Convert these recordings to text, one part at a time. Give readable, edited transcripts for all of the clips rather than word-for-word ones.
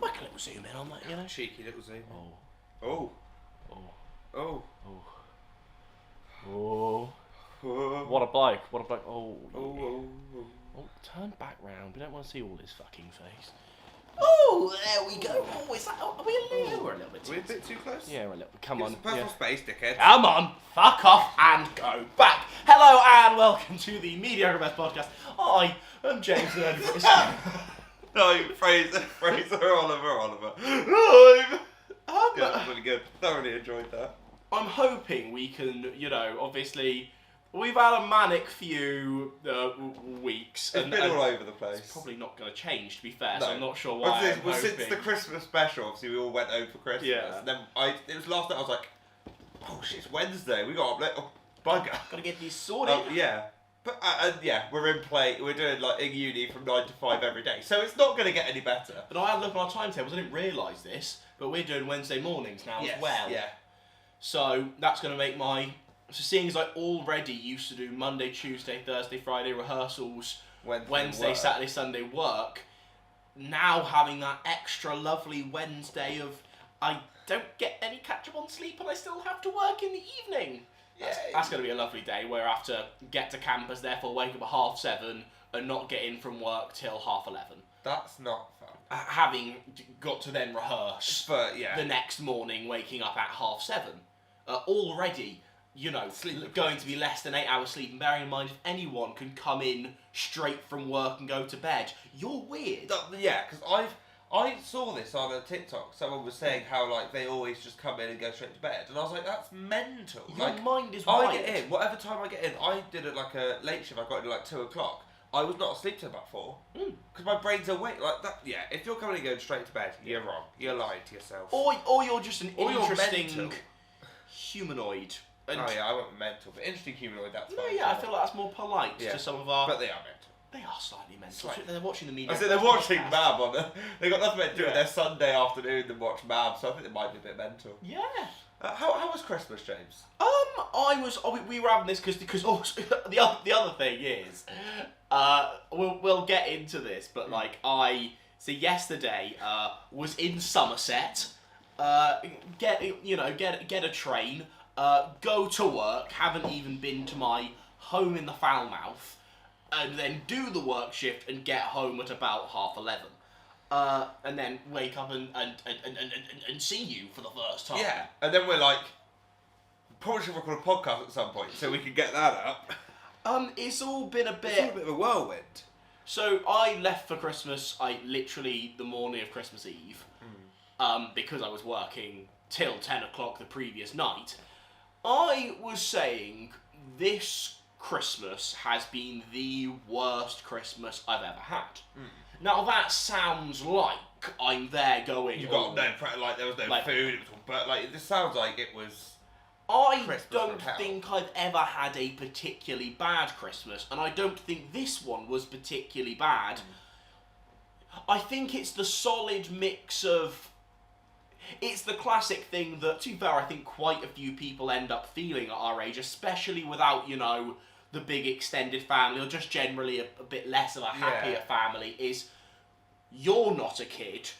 Whack a little zoom in on that, you know. Cheeky little zoom. Oh. Oh. Oh. Oh. Oh. Oh. What a bloke. What a bloke. Oh. Oh. Oh. Oh. Oh, turn back round. We don't want to see all his fucking face. Oh, there we go. Oh, is that? Are we a little? We're a little bit Are too. we a bit too close? Yeah, we're a little. Come Give on. us some personal space, dickhead. Come on, fuck off and go back. Hello and welcome to the Mediocre Best podcast. I am James Nerdquist. No, Fraser, Oliver. Yeah, that's really good. Thoroughly enjoyed that. I'm hoping we can, obviously, we've had a manic few weeks. It's been all over the place. It's probably not going to change, to be fair, so I'm not sure Well, why. since the Christmas special, obviously we all went home for Christmas. Yeah. And then it was last night I was like, oh shit, it's Wednesday. We got a bugger. Got to get these sorted. Yeah. But we're in play. We're doing like in uni from 9 to 5 every day, so it's not going to get any better. But I had a look at our timetables. I didn't realise this, but we're doing Wednesday mornings now as well. Yeah. So that's going to make So seeing as I already used to do Monday, Tuesday, Thursday, Friday rehearsals, Wednesday, Saturday, Sunday work, now having that extra lovely Wednesday of I don't get any catch up on sleep and I still have to work in the evening. That's going to be a lovely day where I have to get to campus, therefore wake up at 7:30 and not get in from work till 11:30. That's not fun. Having got to then rehearse the next morning, waking up at 7:30. Already, going to be less than 8 hours sleep. And bearing in mind, if anyone can come in straight from work and go to bed, you're weird. Because I saw this on a TikTok. Someone was saying how like they always just come in and go straight to bed, and I was like, that's mental. Your like, mind is I wired. get in whatever time I get in. I did it like a late shift. I got in at like 2 o'clock. I was not asleep till about 4 because my brain's awake like that. Yeah, if you're coming and going straight to bed, you're wrong. You're lying to yourself. Or you're just an interesting mental. humanoid. And I went mental, but interesting humanoid. That's fine. I feel like that's more polite to some of our. But they are mental. They are slightly mental. They're watching the media. I said they're watching Mab on it. They got nothing better to do with their Sunday afternoon than watch Mab, so I think they might be a bit mental. Yeah. How was Christmas, James? We were having this because also the other thing is, we'll get into this, but yesterday was in Somerset, get a train, go to work, haven't even been to my home in the Falmouth, and then do the work shift and get home at about 11:30. And then wake up and see you for the first time. Yeah, and then we're like, probably should record a podcast at some point so we can get that up. It's all been a bit... It's all a bit of a whirlwind. So I left for Christmas, the morning of Christmas Eve, because I was working till 10 o'clock the previous night. I was saying this Christmas has been the worst Christmas I've ever had. Now that sounds like I'm there going. You got there was no food. It was all, but this sounds like it was. I Christmas don't think I've ever had a particularly bad Christmas, and I don't think this one was particularly bad. I think it's the solid mix of. It's the classic thing that, to be fair, I think quite a few people end up feeling at our age, especially without, the big extended family, or just generally a bit less of a happier family, is you're not a kid,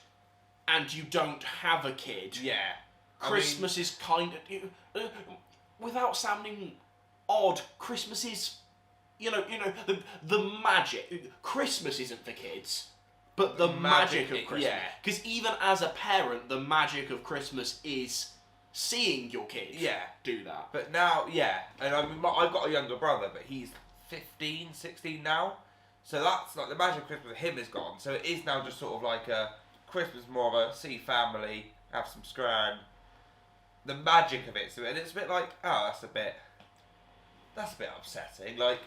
and you don't have a kid. Yeah. Christmas is kind of... without sounding odd, Christmas is... the magic... Christmas isn't for kids, but the magic of Christmas. Yeah. Because even as a parent, the magic of Christmas is seeing your kids do that. But now, and I've got a younger brother, but he's 15, 16 now, so that's like the magic of Christmas for him is gone, so it is now just sort of like a Christmas more of a see family, have some scran, the magic of it, so, and it's a bit like, that's a bit upsetting, like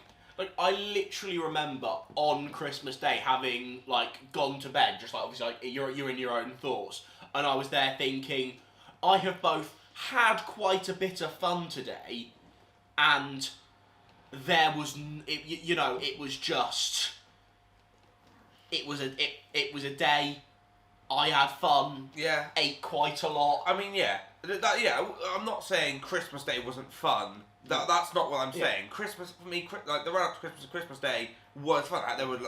I literally remember on Christmas Day having gone to bed, just obviously you're in your own thoughts, and I was there thinking, I have both had quite a bit of fun today, and there was it was a day. I had fun. Yeah. Ate quite a lot. I mean, I'm not saying Christmas Day wasn't fun. That's not what I'm saying. Christmas for me, the run up to Christmas and Christmas Day was fun. There was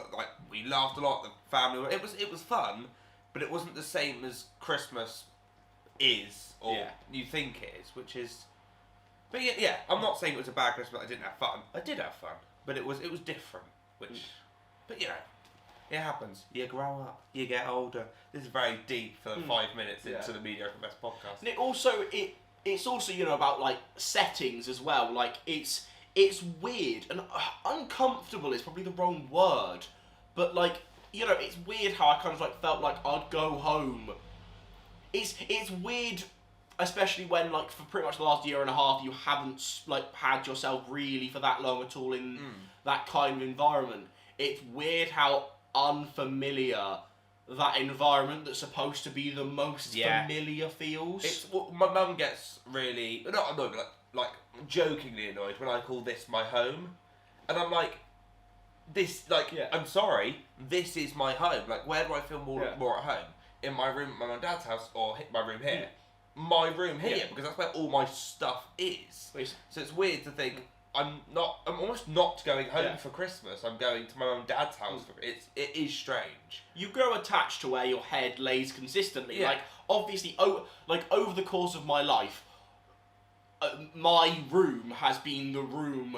we laughed a lot. The family, it was fun. but it wasn't the same as Christmas is, or Yeah. you think it is, which is. But yeah, I'm not saying it was a bad Christmas. I didn't have fun. I did have fun, but it was different. Which, but you know, it happens. You grow up, you get older. This is very deep for the 5 minutes into the Mediocre Best podcast. And it's also about like settings as well. Like it's weird and uncomfortable is probably the wrong word, but like it's weird how I kind of like felt like I'd go home. It's weird, especially when like for pretty much the last year and a half you haven't like had yourself really for that long at all in that kind of environment. It's weird how unfamiliar that environment that's supposed to be the most familiar feels. It's my mum gets really not annoyed, but like jokingly annoyed when I call this my home, and I'm like, this I'm sorry, this is my home. Like, where do I feel more at home? In my room at my mum and dad's house, or my room here? My room here, because that's where all my stuff is. So it's weird to think I'm almost not going home for Christmas. I'm going to my mum and dad's house. It is strange. You grow attached to where your head lays consistently. Like, obviously, over the course of my life, my room has been the room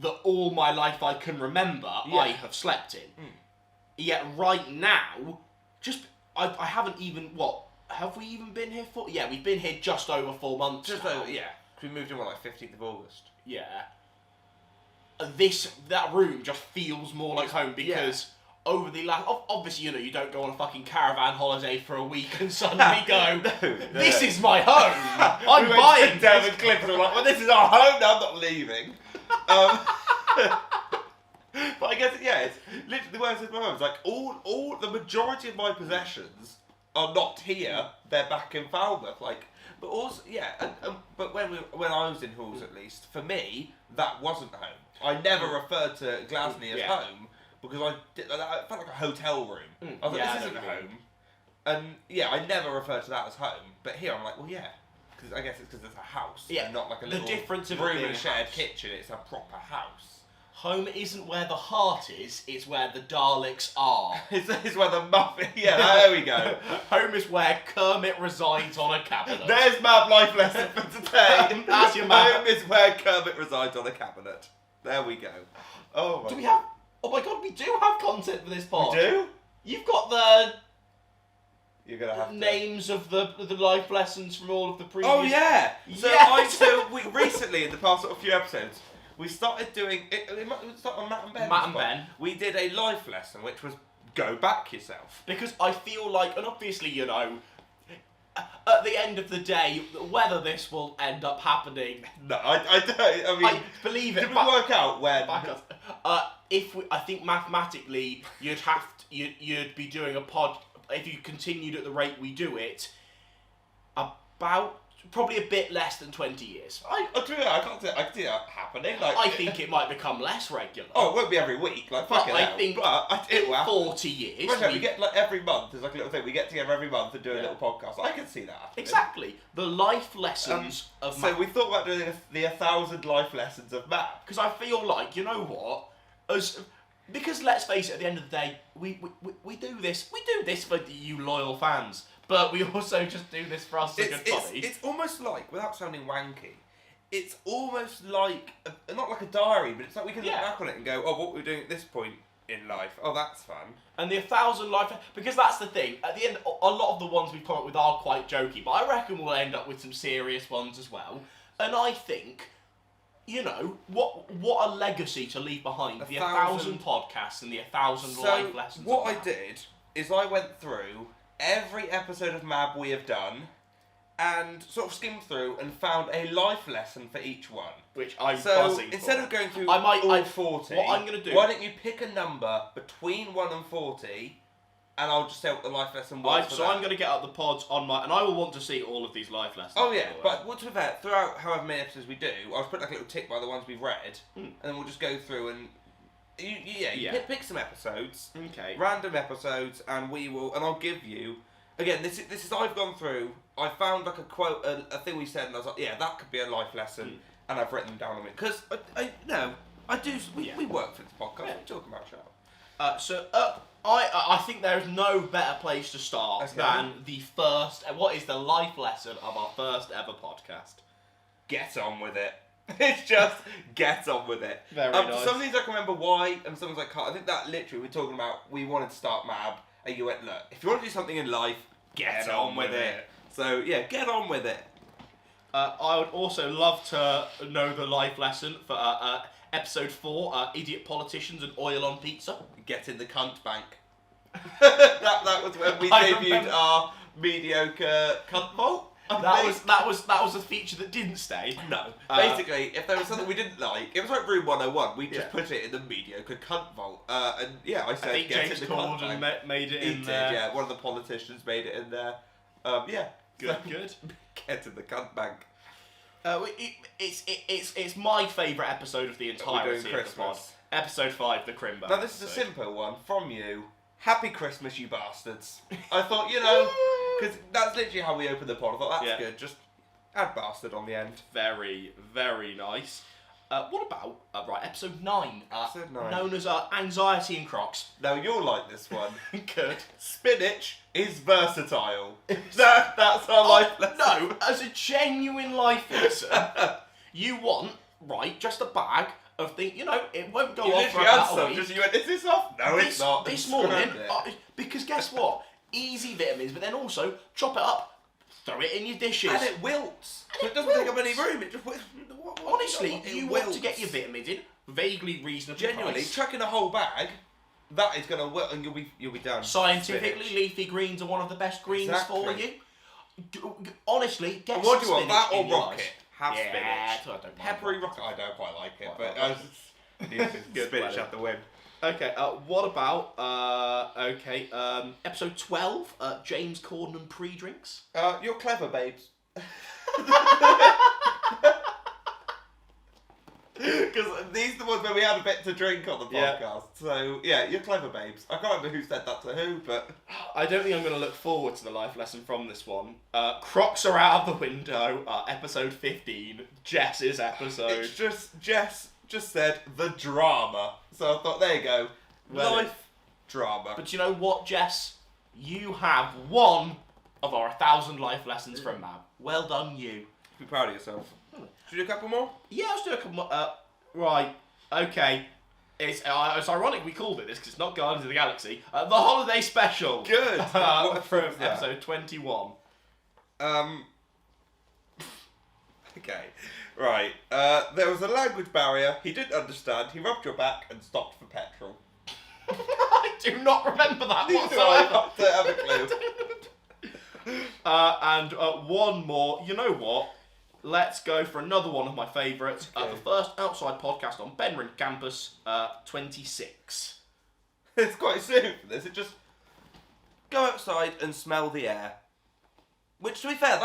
that all my life I can remember I have slept in. Yet right now, I haven't even, have we even been here for? Yeah, we've been here just over 4 months Just now. over, we moved in, 15th of August. Yeah. That room just feels more like home because over the last... Obviously, you don't go on a fucking caravan holiday for a week and suddenly go, this is my home. I'm buying down the cliff and we're like, well, this is our home now, I'm not leaving. But I guess, it's literally the way I said to my mum. It's like, all the majority of my possessions are not here, they're back in Falmouth. Like, but also, but when I was in halls, at least, for me, that wasn't home. I never referred to Glasney as home, because I felt like a hotel room. I was like, this isn't home. And I never referred to that as home. But here I'm like, well, because I guess it's because it's a house, and not like a little difference of room it being and a shared house. kitchen. It's a proper house. Home isn't where the heart is, it's where the Daleks are. It's where the muffin... Yeah, there we go. Home is where Kermit resides on a cabinet. There's Mab Life lesson for today. That's your Mab. Home is where Kermit resides on a cabinet. There we go. Oh my... Do we have... Oh my god, we do have content for this pod. We do? You've got the... You're gonna have names of the life lessons from all of the previous... Oh yeah! So we recently, in the past sort of few episodes, we started doing it. It started on Matt and Ben. Matt and Ben. We did a life lesson, which was go back yourself. Because I feel like, and obviously, at the end of the day, whether this will end up happening. No, I don't. I mean, I believe it. Did we work out when? I think mathematically, you'd be doing a pod if you continued at the rate we do it. About. Probably a bit less than 20 years. I can't see that happening. Like, I think it might become less regular. Oh, it won't be every week. Like, fuck it. I think it will happen. 40 years. We get like every month. There's like a little thing. We get together every month and do a little podcast. I can see that happening. Exactly. The life lessons of So we thought about doing the 1,000 life lessons of Matt. Because I feel like, you know what? Because let's face it, at the end of the day, we do this. We do this for you loyal fans. But we also just do this for us to get funny. It's almost like, without sounding wanky, it's almost like, not like a diary, but it's like we can look back on it and go, oh, what were we doing at this point in life? Oh, that's fun. And the 1,000 life... Because that's the thing. At the end, a lot of the ones we come up with are quite jokey, but I reckon we'll end up with some serious ones as well. And I think, what a legacy to leave behind. The 1,000 podcasts and the 1,000 life lessons. So, what I did is I went through every episode of Mab we have done and sort of skimmed through and found a life lesson for each one. Which I'm so buzzing instead for. of going through all 40, what I'm going to do... why don't you pick a number between 1 and 40 and I'll just say what the life lesson was for that. I'm going to get up the pods on my... And I will want to see all of these life lessons. Oh yeah, but to be fair, throughout however many episodes we do, I'll just put like a little tick by the ones we've read and then we'll just go through and... Pick some episodes, random episodes, and I'll give you. Again, this is I've gone through. I found like a quote, a thing we said, and I was like, yeah, that could be a life lesson, and I've written them down on it because we work for this podcast. We talk about show. I think there is no better place to start than the first. What is the life lesson of our first ever podcast? Get on with it. It's just get on with it. Very nice. Some things I can remember why, and some things I can't. I think that literally we're talking about. We wanted to start MAB, and you went, look, if you want to do something in life, get on with it. So yeah, get on with it. I would also love to know the life lesson for episode 4, idiot politicians and oil on pizza. Get in the cunt bank. that was when we debuted our mediocre cunt vault. That was a feature that didn't stay. No. Basically, if there was something we didn't like, it was like Room 101. We just put it in the mediocre cunt vault. And yeah, I said I think get James in the cunt Corden bank. made it He in did, there. yeah. One of the politicians made it in there. Yeah. Good. Get in the cunt bank. It's my favourite episode of the entirety of the pod. Christmas. Episode 5, the Crimbo. Now this is a simple one from you. Happy Christmas, you bastards. I thought, you know, because that's literally how we open the pod. I thought that's good. Just add bastard on the end. Very, very nice. What about episode 9? Episode 9. Known as Anxiety and Crocs. Now you'll like this one. Good. Spinach is versatile. That's our life lesson. No, as a genuine life lesson, you want just a bag of things. You know, it won't go off for about a week. Just you went, is this off? No, it's not. This morning, because guess what? Easy vitamins, but then also chop it up, throw it in your dishes, and it wilts. So it doesn't take up any room. It just honestly, you want to get your vitamins in vaguely reasonably. Genuinely, priced. chucking a whole bag, that is gonna wilt, and you'll be done. Scientifically, Spinach. leafy greens are one of the best greens for you. Honestly, get what some do you want, spinach that or in your rocket? life. Have Yeah, spinach. I don't mind Peppery rocket. rocket, I don't quite like it, Quite but like good spinach buddy. at the win. Okay, what about episode 12, James Corden and pre-drinks? You're clever, babes. Because these are the ones where we had a bit to drink on the podcast. Yeah. So, yeah, you're clever, babes. I can't remember who said that to who, but... I don't think I'm going to look forward to the life lesson from this one. Crocs are out of the window, episode 15, Jess's episode. It's just, Jess just said, the drama. So I thought, there you go. Well, life drama. But you know what, Jess? You have one of our 1,000 life lessons from MAB. Well done, you. Be proud of yourself. Should we do a couple more? Yeah, let's do a couple more. Right, okay. It's ironic we called it this because it's not Guardians of the Galaxy. The holiday special. Good. What from was that? episode 21. Okay. Right. There was a language barrier. He didn't understand. He rubbed your back and stopped for petrol. I do not remember that Neither do I. whatsoever. I don't have a clue. And one more. You know what? Let's go for another one of my favourites. Okay. The first outside podcast on Benring campus, 26. It's quite soon for this. It just go outside and smell the air. Which, to be fair,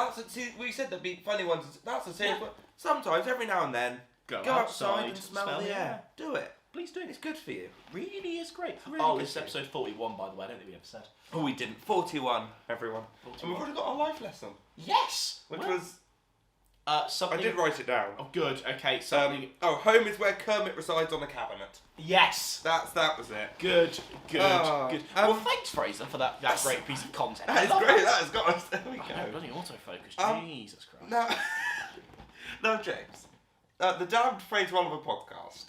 we said there'd be funny ones. That's a serious one. Sometimes, every now and then, Go outside and smell the air. Do it. Please do. It's good for you. Really is great. Really this is good. episode 41, by the way. I don't think we ever said. Oh, we didn't. 41, everyone. 41. And we've already got our life lesson, Yes! which Well, was... something... I did write it down. Oh, good. Okay, something... Home is where Kermit resides on a cabinet. Yes! That was it. Good. Oh, Well, thanks, Fraser, for that great piece of content. That is I love great. that. That has got us. There we Oh, go. bloody autofocus. Jesus Christ. Now, James, the Damned Fraser Oliver podcast.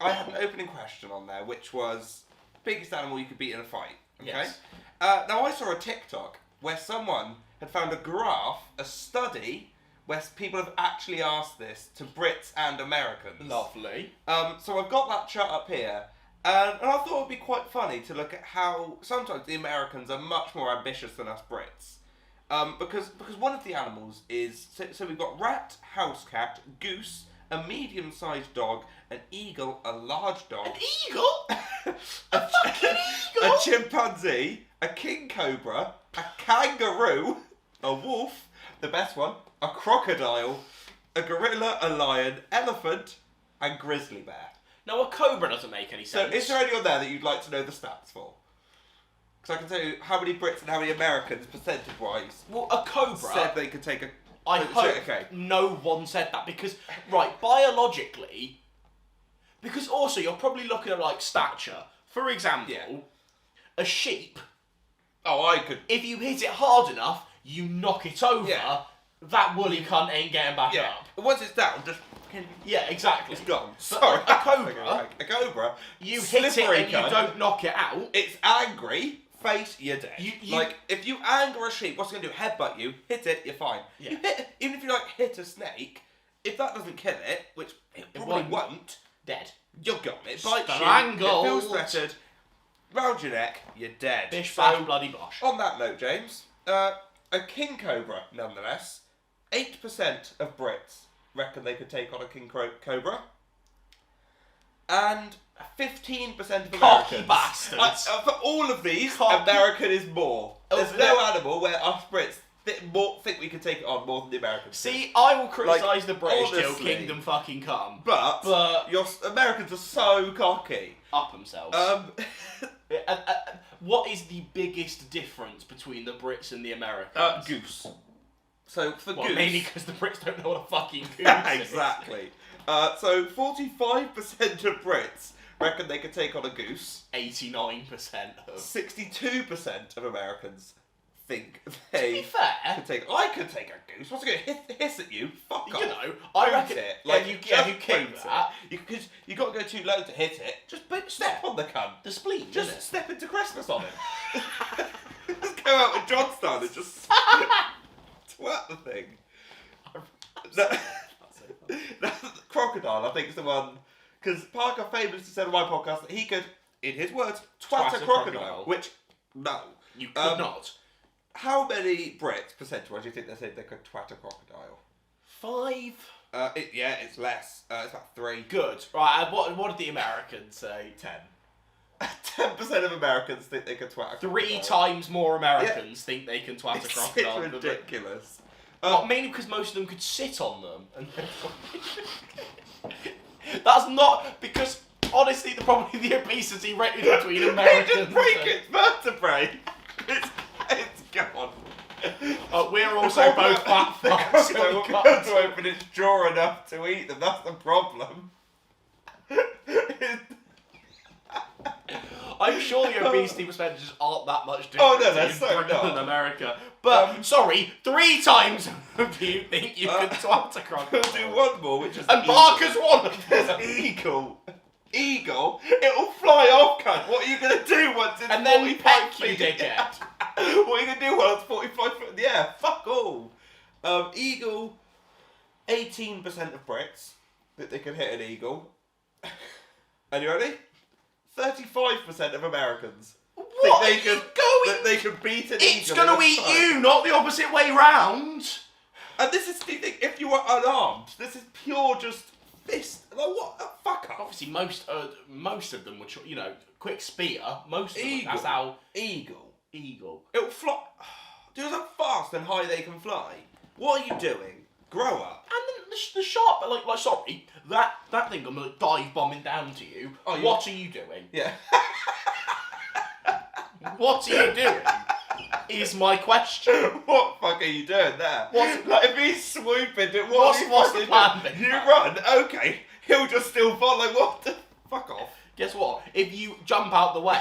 I had an opening question on there, which was biggest animal you could beat in a fight. Okay. Yes. Now I saw a TikTok where someone had found a graph, a study, where people have actually asked this to Brits and Americans. Lovely. So I've got that chart up here, and I thought it would be quite funny to look at how sometimes the Americans are much more ambitious than us Brits. Because one of the animals is, so we've got rat, house cat, goose, a medium-sized dog, an eagle, a large dog. An eagle? a fucking eagle? A chimpanzee, a king cobra, a kangaroo, a wolf, the best one, a crocodile, a gorilla, a lion, elephant, and grizzly bear. Now, a cobra doesn't make any So sense. is there any on there that you'd like to know the stats for? Because I can tell you how many Brits and how many Americans, percentage-wise, Well, a cobra... said they could take a... I hope okay. no one said that because, right, biologically, because also you're probably looking at like stature. For example, Yeah. a sheep, Oh, I could. if you hit it hard enough, you knock it over, Yeah. that woolly cunt ain't getting back Yeah. up. Once it's down, just. Yeah, exactly. It's gone. But Sorry. a cobra, A cobra. you hit it slippery and you cunt. don't knock it out. It's angry. Face, you're dead. You- like, if you anger a sheep, what's it going to do? Headbutt you, hit it, you're fine. Yeah. You hit, even if you like hit a snake, if that doesn't kill it, which it probably won't, Dead. you're gone. It bites you, Strangled. it feels threatened, round your neck, you're dead. Bish, So, bash, bloody bosh. on that note, James, a king cobra, nonetheless, 8% of Brits reckon they could take on a king cobra, and 15% of Cocky Americans. bastards. For all of these, Cocky- American is more. Oh, There's no animal where us Brits think we can take it on more than the Americans. See, I will criticise Like, the British till honestly. kingdom fucking come. but your Americans are so cocky. Up themselves. What is the biggest difference between the Brits and the Americans? Goose. So for Well, goose, mainly because the Brits don't know what a fucking goose is. exactly. So 45% of Brits reckon they could take on a goose. 89% of... 62% of Americans think To be they fair, could take. I could take a goose. What's it going to hiss at you? Fuck off. you know, I Boot reckon... it. Like, Like, you just kick boot that, it. Because you got to go too low to hit it. Just step on the cunt. the spleen, Just isn't it? step into Christmas on it. Just go out with John style and just twat the thing. No, no, crocodile, I think, is the one. Because Parker famously said on my podcast that he could, in his words, twat a crocodile. Which, no. You could not. How many Brits, percentage-wise, do you think they said they could twat a crocodile? 5. It's less. It's about 3. Good. Right, and what did the Americans say? 10. 10% of Americans think they could twat a crocodile. 3 times more Americans think they can twat a crocodile. It's ridiculous. Well, mainly because most of them could sit on them. And that's not because honestly, probably the obesity rate between Americans. They just break its vertebrae. It's gone. We're also both fat The fucks. crocodile won't be able to open its jaw enough to eat them. That's the problem. I'm sure the obesity percentages aren't that much different they're in so Britain not. and America. But sorry, 3 times do you think you can twat a crocodile? We'll do one more, which is And Barker's one of them. There's eagle. Eagle? It'll fly off, cunt. What are you going to do once it's And then 45 peck you, feet? dickhead. What are you going to do once it's 45 foot in the air? Fuck all. Eagle, 18% of Brits that they can hit an eagle. Are you ready? 35% of Americans What think they are you can going? that they can beat an It's eagle. going to in a eat fight. you, not the opposite way round. And this is the thing, if you were unarmed, this is pure just fist. Like, what? Fuck off. Obviously, most of them would, quick spear. Most of them. Eagle. That's how Eagle. eagle. It'll fly. Do you know how fast and high they can fly? What are you doing? Grow up. And then the sharp, sorry, that thing I'm like dive bombing down to you. Oh, What are you doing? Yeah. What are you doing? Is my question. What the fuck are you doing there? What's- like if he's swooping, What's the plan doing? then? You run, okay. He'll just still follow. What the fuck off? Guess what? If you jump out the way,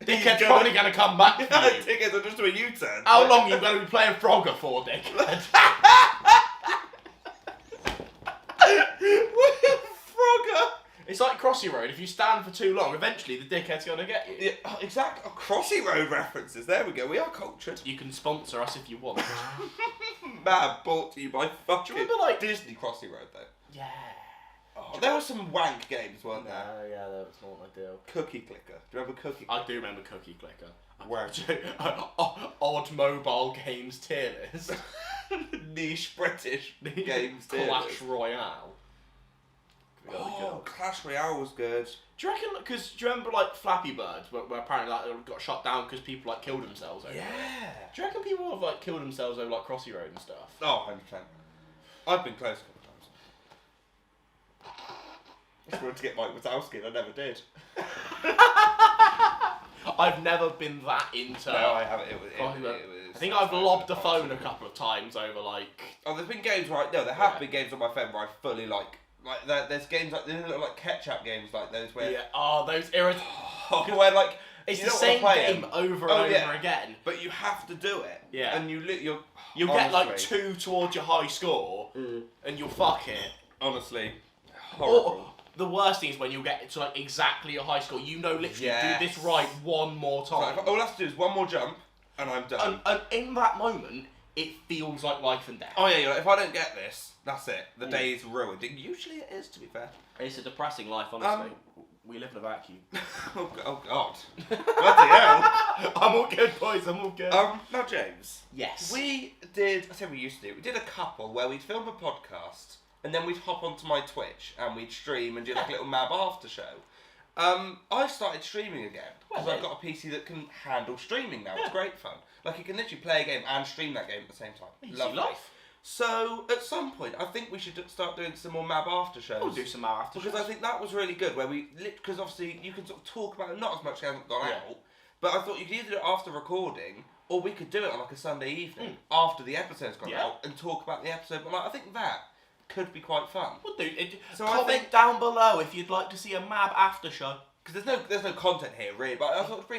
dickhead's gonna- probably going to come back for you. Tickets are just do a U-turn. How long are you going to be playing Frogger for, dickhead? Frogger. It's like Crossy Road. If you stand for too long, eventually the dickhead's going to get you. Yeah, exactly. Oh, Crossy Road references. There we go. We are cultured. You can sponsor us if you want. Man, brought to you by fucking Do you remember, like- Disney Crossy Road though. Yeah. Oh, there were some wank games, weren't there? No, yeah, that was not ideal. Cookie Clicker. Do you remember Cookie Clicker? I do remember Cookie Clicker. Where? Odd mobile games tier list. Niche British games. Clash Royale. Oh, Clash Royale was good. Do you reckon? Because do you remember like Flappy Bird, where apparently like got shut down because people like killed themselves over it? Yeah. Do you reckon people have like killed themselves over like Crossy Road and stuff? Oh, 100%. I've been close a couple of times. I just wanted to get Mike Wazowski and I never did. I've never been that into. No, I haven't. It was, I think I've lobbed the phone a couple of times over like. Oh, there's been games where there have been games on my phone where I fully like there's games like they look like ketchup games like those where Yeah. Oh, those irritating. where like it's you the don't same wanna play game 'em. over and over again. But you have to do it. Yeah. And you'll get like honestly, 2 towards your high score, and you'll fuck it. honestly, horrible. Or the worst thing is when you get to like exactly your high score. You know, literally do this right one more time. So all I have to do is one more jump, and I'm done. And in that moment, it feels like life and death. Oh yeah, you're like, if I don't get this, that's it. The day's ruined. Usually it is, to be fair. It's a depressing life, honestly. We live in a vacuum. oh God. Bloody hell. I'm all good, boys. I'm all good. Now James. Yes. We used to do. We did a couple where we'd film a podcast, and then we'd hop onto my Twitch and we'd stream and do like a little Mab after show. I started streaming again because I've got a PC that can handle streaming now. It's great fun. Like you can literally play a game and stream that game at the same time. Easy life. So at some point, I think we should start doing some more Mab after shows. We'll do some Mab after shows. Because I think that was really good, where because obviously you can sort of talk about it, not as much hasn't gone out, but I thought you could either do it after recording, or we could do it on like a Sunday evening after the episode's gone out and talk about the episode. But like, I think that could be quite fun. We'll do it. So comment down below if you'd like to see a Mab after show. Because there's no content here really, but I thought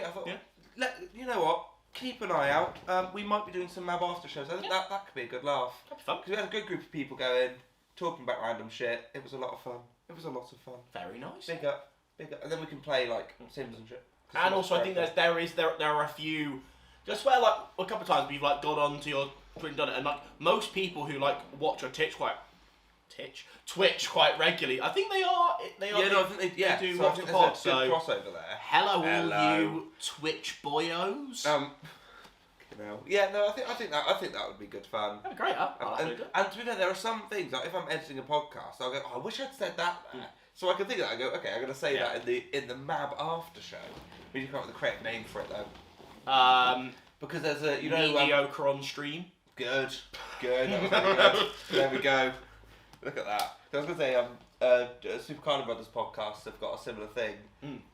you know what? Keep an eye out. We might be doing some Mab after shows. I think that could be a good laugh. That'd be fun. Because we had a good group of people going, talking about random shit. It was a lot of fun. Very nice. Big up. And then we can play like Sims and shit. And also, I think there are a few. Just where like a couple of times we've like got onto your Twitch and done it, and like most people who like watch your Twitch quite regularly. I think they are. I think they do watch the pod. So crossover there. Hello, all you Twitch boyos. I think that would be good fun. That'd be great. And to be fair, there are some things like if I'm editing a podcast, I'll go, I wish I'd said that there. So I can think of that. I go, okay, I'm going to say that in the Mab after show. We need to come up with a correct name for it though. Because there's a Mediocre on stream. Good. That was really good. There we go. Look at that. I was going to say, Super Carno Brothers podcast have got a similar thing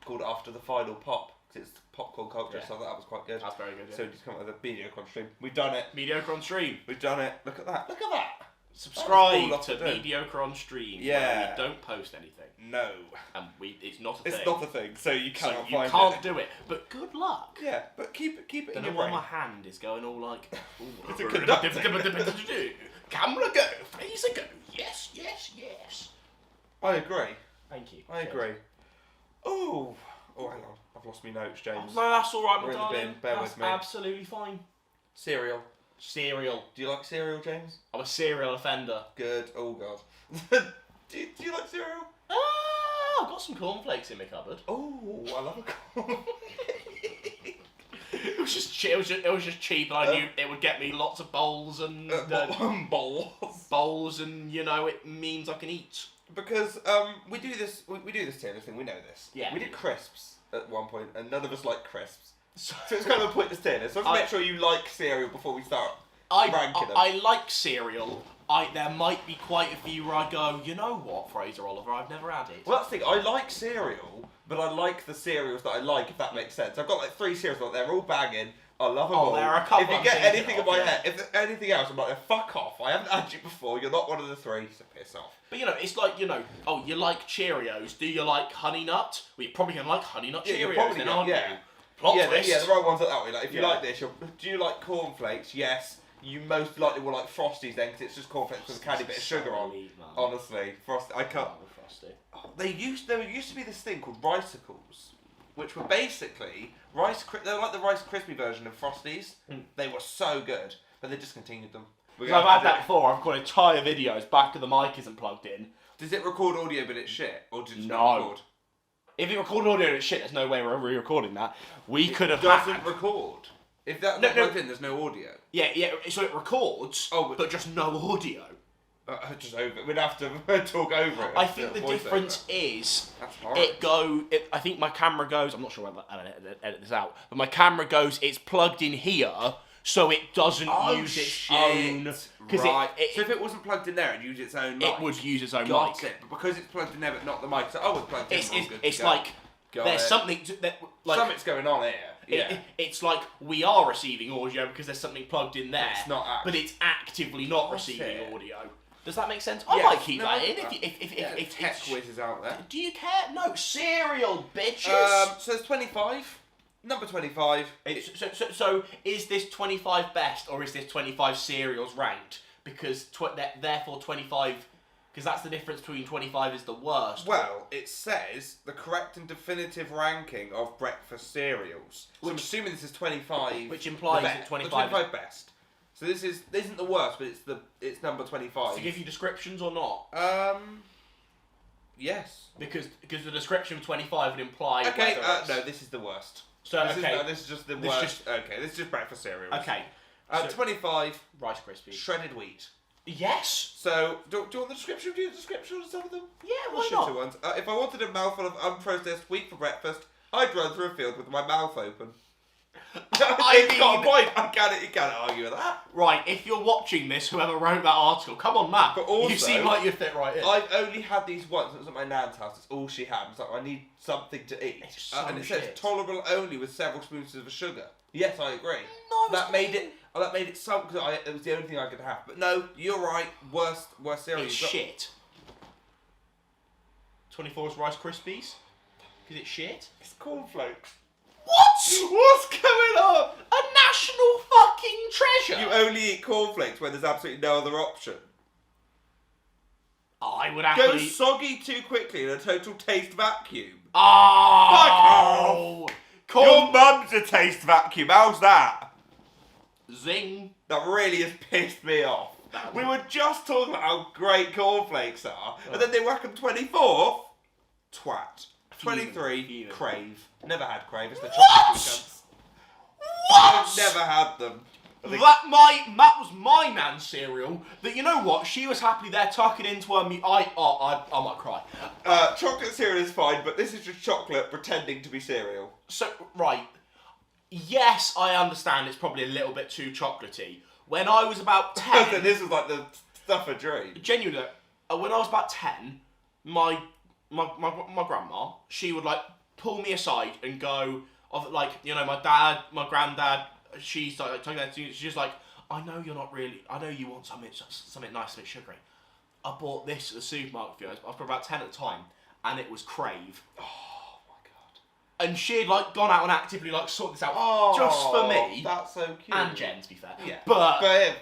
called After the Final Pop. Because it's popcorn culture, so that was quite good. That's very good. Yeah. So just come up with a Mediocre on stream. We've done it. Mediocre on stream. We've done it. Look at that. Subscribe to Mediocre on stream. Yeah. Where we don't post anything. No. And it's not a thing. It's not a thing, so you cannot find it. You can't do it. But good luck. Yeah, but keep it in your Don't know brain. why my hand is going all like... It's a conductor. Camera go. Phaser go. Yes. I agree. Thank you. I agree. Oh, hang on. I've lost my notes, James. No, that's alright, my We're in the darling. bin. Bear with me. Absolutely fine. Cereal. Cereal. Do you like cereal, James? I'm a cereal offender. Good. Oh, God. do you like cereal? I've got some cornflakes in my cupboard. Oh, I love a corn. It was just cheap, and I knew it would get me lots of bowls and bowls, and it means I can eat. Because we do this tier list thing. We know this. Yeah. We did crisps at one point, and none of us like crisps. So it's kind of a pointless tier list. So let's make sure you like cereal before we start ranking them. I like cereal. There might be quite a few where I go, you know what, Fraser Oliver, I've never had it. Well, that's the thing. I like cereal, but I like the cereals that I like, if that makes sense. I've got like 3 cereals, they're all banging. I love them all. There are a couple. If you get anything in my head, if there's anything else, I'm like, fuck off. I haven't had you before. You're not one of the 3, so piss off. But it's like, oh, you like Cheerios. Do you like Honey Nut? Well, you're probably going to like Honey Nut Cheerios, then, aren't you? Plot twist. Yeah, the right ones are that way. Like, if you like this, do you like cornflakes? Yes. You most likely will like Frosties then, because it's just cornflakes with a candy bit of sugar on. Honestly, Frosty. I can't. Frosty. Oh, there used to be this thing called Ricicles, which were basically they were like the Rice Krispie version of Frosties. They were so good, but they discontinued them. I've had that before. I've got entire videos back of the mic isn't plugged in. Does it record audio but it's shit, or does it not record? If it recorded audio and it's shit, there's no way we're re-recording that. It doesn't record. If that's not plugged in, there's no audio. Yeah, so it records, but just no audio. Just over. We'd have to talk over it. I think the difference is I think my camera goes. I'm not sure whether I'll edit this out, but my camera goes. It's plugged in here, so it doesn't use its own. Right. So if it wasn't plugged in there, it'd use its own mic. It would use its own mic. But because it's plugged in there, but not the mic, so it's plugged in. It's like there's something something's going on here. Yeah. It's like we are receiving audio because there's something plugged in there. It's not. But it's actively not receiving audio. Does that make sense? I Yes, might keep no, that I in. like If tech whizzes out there. do you care? No, cereal, bitches. So it's 25. Number 25. So is this 25 best or is this 25 cereals ranked? Because therefore 25, because that's the difference between 25 is the worst. Well, it says the correct and definitive ranking of breakfast cereals. So I'm assuming this is 25. Which implies that 25 the 25 best. So this isn't the worst, but it's number 25. To give you descriptions or not? Yes. Because the description of 25 would imply. Okay. No, this is the worst. So This is just the worst. Okay, this is just breakfast cereals. Okay. 25 Rice Krispies. shredded wheat. Yes. So do you want the description? Do you want the description of some of them? Yeah, The why shitter not? ones. If I wanted a mouthful of unprocessed wheat for breakfast, I'd run through a field with my mouth open. It's got a point. You can't argue with that. Right, if you're watching this, whoever wrote that article, come on, Matt. But also, you seem like you fit right in. I've only had these once. It was at my nan's house. It's all she had. It's like, I need something to eat. It's so and it shit. says tolerable only with several spoonfuls of sugar. Yes, I agree. No, that made it some because it was the only thing I could have. But no, you're right. Worst cereal. It's shit. 24 is Rice Krispies? Because it's shit? It's cornflakes. What? What's going on? A national fucking treasure! You only eat cornflakes when there's absolutely no other option. I would Go actually... soggy too quickly in a total taste vacuum. Oh! Your mum's a taste vacuum. How's that? Zing. That really has pissed me off. We were just talking about how great cornflakes are, and then they whack them 24th. Twat. 23. Fuming. Crave. Never had Crave. It's the What? chocolate cunts. What? I've never had them. That was my nan's cereal. That, you know what? She was happily there tucking into her I might cry. Chocolate cereal is fine, but this is just chocolate pretending to be cereal. So, right. Yes, I understand it's probably a little bit too chocolatey. When I was about 10... This was like the stuff of dream. Genuinely, when I was about 10, my grandma, she would like pull me aside and go, my dad, my granddad, she's like talking to she's just like, I know you're not really, I know you want something nice, a bit sugary. I bought this at the supermarket for you. I was about 10 at the time, and it was Crave. Oh my god. And she'd like gone out and actively like sorted this out just for me. That's so cute. And Jen, to be fair. Yeah. But him.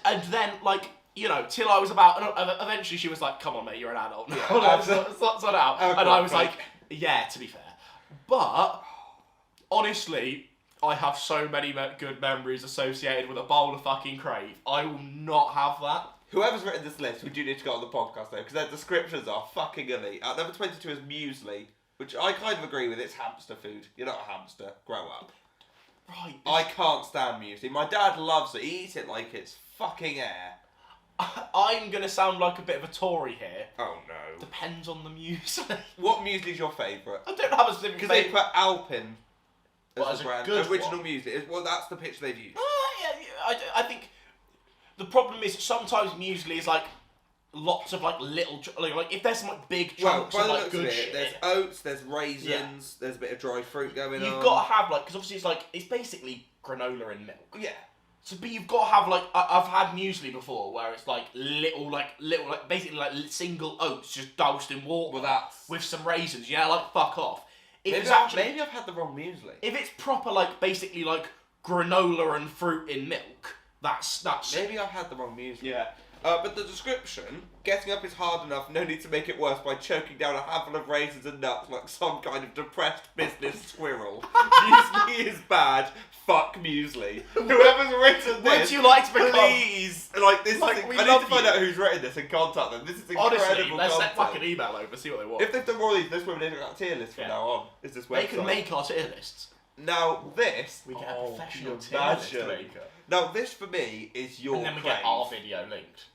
and then like, you know, till I was about, eventually she was like, come on mate, you're an adult now. Yeah, sort it out. And I was like, yeah, to be fair. But, honestly, I have so many good memories associated with a bowl of fucking Crave. I will not have that. Whoever's written this list, we do need to go on the podcast though, because their descriptions are fucking elite. Number 22 is muesli, which I kind of agree with. It's hamster food. You're not a hamster. Grow up. Right. I can't stand muesli. My dad loves it. He eats it like it's fucking air. I'm going to sound like a bit of a Tory here. Oh no. Depends on the muesli. What muesli's your favourite? I don't have a specific Because they favourite. put Alpin as a the brand. good Original one. muesli. Well, that's the pitch they've used. I think the problem is sometimes muesli is like lots of like little, like if there's some like big chunks by of the like looks good of it, shit. there's oats, there's raisins, there's a bit of dry fruit going on. You've got to have like, because obviously it's basically granola and milk. Yeah. So, but you've got to have like, I've had muesli before where it's like little, basically like single oats just doused in water. Well, that's... with some raisins. Yeah, like fuck off. Maybe I've had the wrong muesli. If it's proper like basically like granola and fruit in milk, that's. Maybe I've had the wrong muesli. Yeah. But the description, getting up is hard enough, no need to make it worse by choking down a handful of raisins and nuts like some kind of depressed business squirrel. Muesli is bad, fuck muesli. Whoever's written this, Would you like to become... please, this Like, is, we I need love to find you. out who's written this and contact them. This is incredible Honestly, let's content. fuck an email over, see what they want. If they've done more of these, this women have got a tier list from Yeah. now on. Is this website? They can make our tier lists. Now this... We get a professional you tier list imagine. maker. Now this for me is your And then we Crave. get our video linked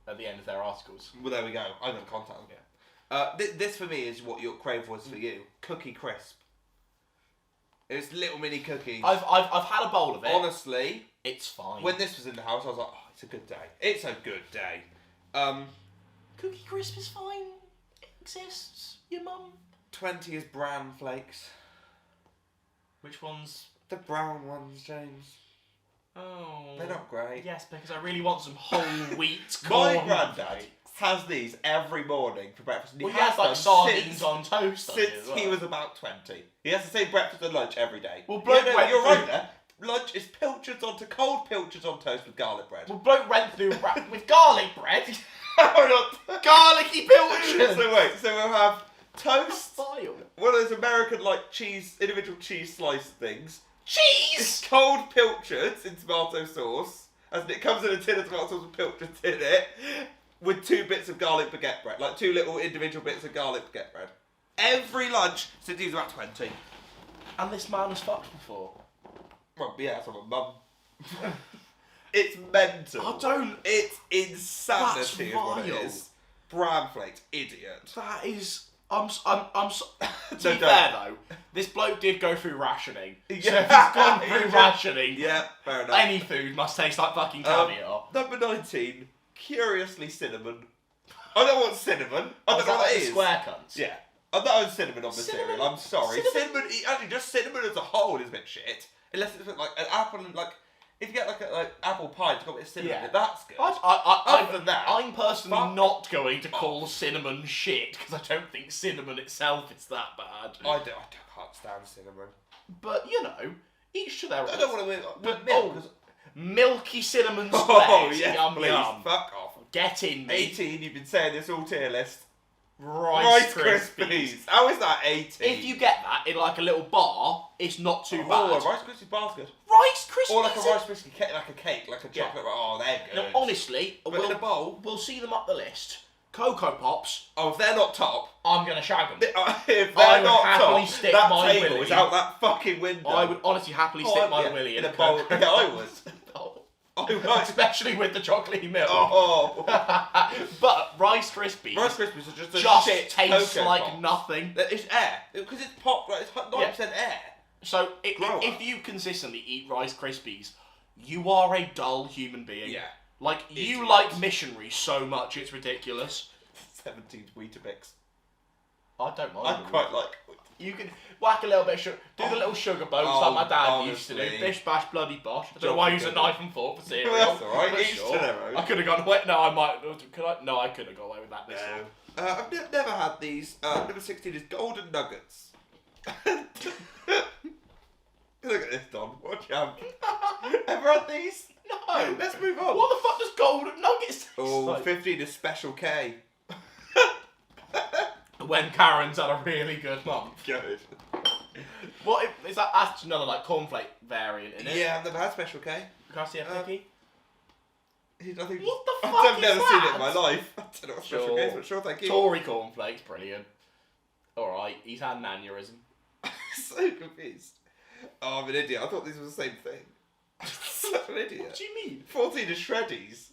at the end of their articles. Well, there we go. I'm going to contact them. This for me is what your Crave was for you. Cookie Crisp. It's little mini cookies. I've had a bowl of it. Honestly, It's fine. when this was in the house, I was like, oh, it's a good day. It's a good day. Cookie Crisp is fine. It exists. Your mum. 20 is bran flakes. Which ones? The brown ones, James. Oh. They're not great. Yes, because I really want some whole wheat My corn. granddad has these every morning for breakfast. And Well, he he has has like done sardines since, on toast. doesn't since as well? he was about 20. He has the same breakfast and lunch every day. Well, bloke went you're through- right there. Lunch is cold pilchards on toast with garlic bread. Well, bloke went through with garlic bread. Garlicky pilchards. So we'll have toast, Vile. one of those American like cheese, individual cheese slice things. Cheese. It's cold pilchards in tomato sauce, and it comes in a tin of tomato sauce with pilchards in it, with 2 bits of garlic baguette bread, like 2 little individual bits of garlic baguette bread. Every lunch since he was about 20. And this man has fucked before. Well, yeah, that's what my mum. It's mental. I don't. It's insanity, is what it vile. is. Bran flakes, idiot. That is. To be don't. fair though, this bloke did go through rationing. So if he's Yeah. gone through rationing, Yeah, fair enough. any food must taste like fucking caviar. Number 19, curiously cinnamon. I don't want cinnamon. I Oh, don't is know that what like that the is. square cunts? Yeah. I'm not having cinnamon on the Cinnamon- cereal, I'm sorry. cinnamon- Actually, just cinnamon as a whole is a bit shit. Unless it's like an apple and like, if you get like apple pie, it's got a bit of cinnamon in it, that's good. Other than that, I'm personally fuck not going to call cinnamon shit because I don't think cinnamon itself is that bad. I can't stand cinnamon. But you know, each to their own. I don't want to win But milk. 'Cause- Milky cinnamon spread. Oh, yes, Yum please. yum. Fuck off. Get in me. 18, you've been saying this all tier list. Rice Krispies. Krispies. How is that 18? If you get that in like a little bar, it's not too Oh, bad. a Rice Krispies bar's good. Rice Krispies. Or like a Rice Krispie cake, like a cake, like a Yeah. chocolate. Oh, they're good. No, honestly, But in a bowl. we'll see them up the list. Cocoa Pops, Oh, if they're not top, I'm gonna shag them. if I they're would not happily top, stick that my table willy- is out that fucking window. I would honestly happily Oh, stick my yeah, willy in in a bowl. Cocoa Yeah, I would. Oh. I would. Especially with the chocolatey milk. Oh. But Rice Krispies Rice Krispies are just a just shit tastes Cocoa like Pops. nothing. It's air. Because it's pop, like, it's 9% air. So Grow if up. you consistently eat Rice Krispies, you are a dull human being. Yeah. Like, you Idiot. like missionaries so much, it's ridiculous. 17 Weetabix. I don't mind I them. quite like. You can whack a little bit of sugar, do the little sugar boats Oh, like my dad used to do. honestly. Bish bash bloody bosh. I don't know why I use a Good. knife and fork for cereal. Well, that's alright, but each to their own. I could have gone away. No, I might. Could I? No, I could have gone away with that. This one. I've never had these. Number 16 is Golden Nuggets. Look at this, Don. What a champ. Ever had these? No. Let's move on. What the fuck does golden nuggets taste Oh, like? 15 is Special K. When Karen's had a really good month. Good. What is that? That's another like cornflake variant in it. Yeah, I've never had Special K. Can I see a picky? I think, What the fuck I've is never seen it in my that? life. I don't know what Special Sure. K is, but sure, thank you. Tory cornflakes, brilliant. Alright, he's had an aneurysm. So confused. Oh, I'm an idiot. I thought these were the same thing. Such an idiot. What do you mean? 14 is Shreddies.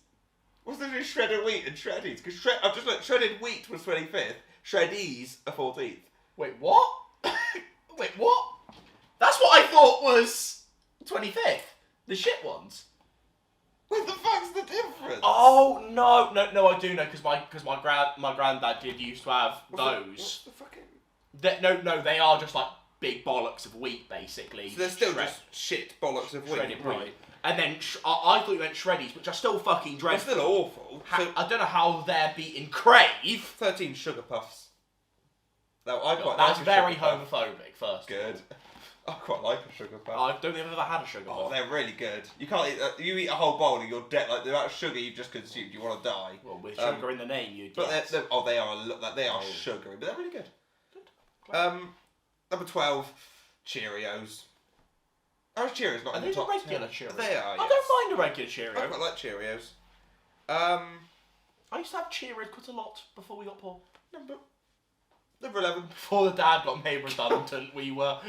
What's the difference between shredded wheat and Shreddies? Because I've just looked, shredded wheat was 25th. Shreddies are 14th. Wait, what? Wait, what? That's what I thought was 25th. The shit ones. What the fuck's the difference? Oh no, I do know because my granddad did used to have those. What's the fucking... No, they are just like big bollocks of wheat basically. So they're still Shred- just shit bollocks of wheat. shredded wheat. And then I thought you meant shreddies, which are still fucking They're dreadful. still awful. So I don't know how they're beating Crave. 13 Sugar Puffs. No, I quite That's like a very Sugar Puff. homophobic. First, Good. I quite like a Sugar Puff. I don't think I've ever had a sugar Oh, puff. they're really good. You can't eat. You eat a whole bowl and you're dead. Like the amount of sugar you've just consumed, you want to die. Well, with sugar in the name, you. But they are they are Oh. sugary, but they're really good. Good. Number 12, Cheerios. Oh, Cheerios not Are in they the the top regular 10. Cheerios? They are. I don't mind a regular Cheerio. I quite like Cheerios. I used to have Cheerios quite a lot before we got poor. Number 11. Before the dad got made redundant, we were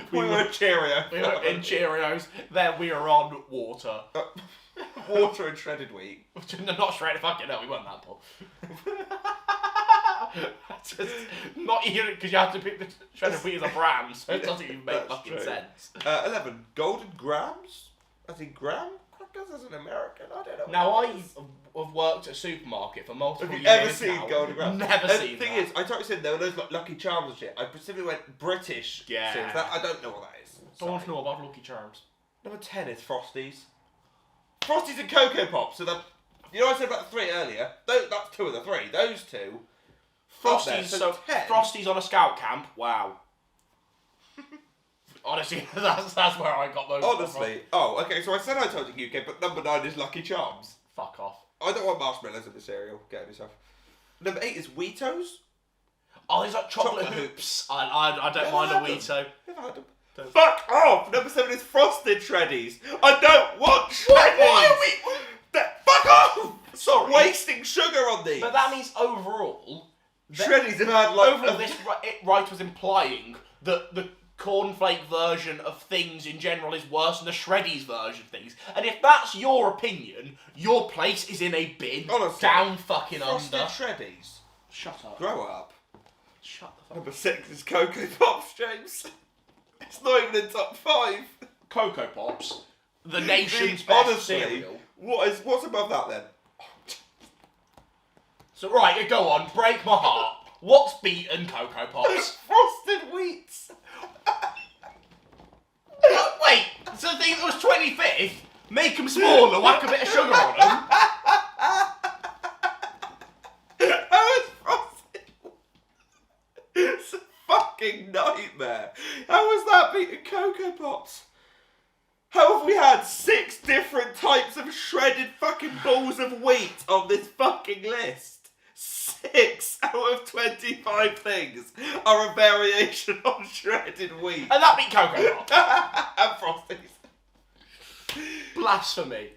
Cheerio. we were in Cheerios. Then we were on water. Water and shredded wheat. Not shredded. Fucking hell, we weren't that poor. Just not even because you have to pick the shredded wheat as a brand, so it doesn't even make That's fucking true. sense. 11, Golden Grams. I think graham crackers as an American. I don't know. Now what I that is. have worked at a supermarket for multiple Have you years ever seen now. Golden Grams? Never And seen the thing that. is, I thought you said there were those like Lucky Charms and shit. I specifically went British. Yeah. cereals. That, I don't know what that is. I want Sorry. to know about Lucky Charms. Number 10 is Frosties. Frosties and Cocoa Pops. So you know I said about the 3 earlier? That's 2 of the 3. Those 2. Frosties, so 10. Frosties on a scout camp. Wow. Honestly, that's where I got those. Honestly. Oh, okay, so I said I told you UK, but number 9 is Lucky Charms. Fuck off. I don't want marshmallows in the cereal. Get yourself. Number 8 is Weetos. Oh, there's like chocolate hoops. I don't mind a Weeto. Never had them. Fuck off! Number 7 is Frosted Shreddies. I don't want Shreddies! Why are we... Fuck off! Sorry. Wasting sugar on these. But that means overall... Shreddies have had like... Overall, this right was implying that the cornflake version of things in general is worse than the Shreddies version of things. And if that's your opinion, your place is in a bin. Honestly, down fucking Frosted under. Shreddies. Shut up. Grow up. Shut the fuck up. Number 6 is Cocoa Pops, James. It's not even in top 5. Cocoa Pops, the nation's best Honestly, cereal. What's above that then? So right, go on, break my heart. What's beaten Cocoa Pops? Frosted Wheats. Wait, so the thing that was 25th, make them smaller, whack a bit of sugar on them. How is Frosted? It's a fucking nightmare. How was that beating Cocoa Pops? How have we had 6 different types of shredded fucking balls of wheat on this fucking list? 6 out of 25 things are a variation on shredded wheat. And that beat Cocoa Pops. And Frosties. Blasphemy.